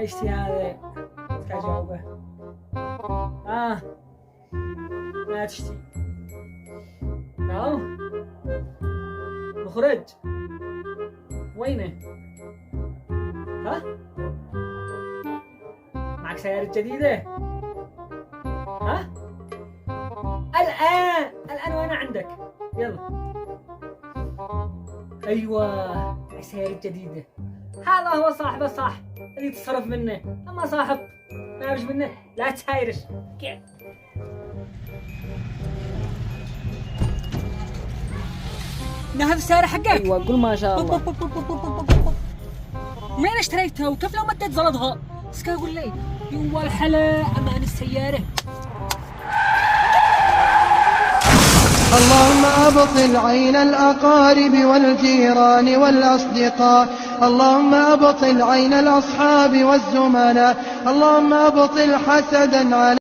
اشتي هذا كجاوبه. ما تشتي. نعم. مخرج وينه؟ ها؟ معك سيارة جديدة؟ ها؟ الآن وأنا عندك. يلا. أيوة سيارة جديدة. هذا هو صاحبه صح اللي تصرف منه، أما صاحب ما يعرفش منه لا تهايرش. هذا السيارة حقك؟ أيوة قول ما شاء الله. منين اشتريتها وكيف لو مدت زلطها؟ اسكا قول لي. يوا الحلا امان السيارة. اللهم أبطل عين الأقارب والجيران والأصدقاء، اللهم أبطل عين الأصحاب والزملاء، اللهم أبطل حسدا على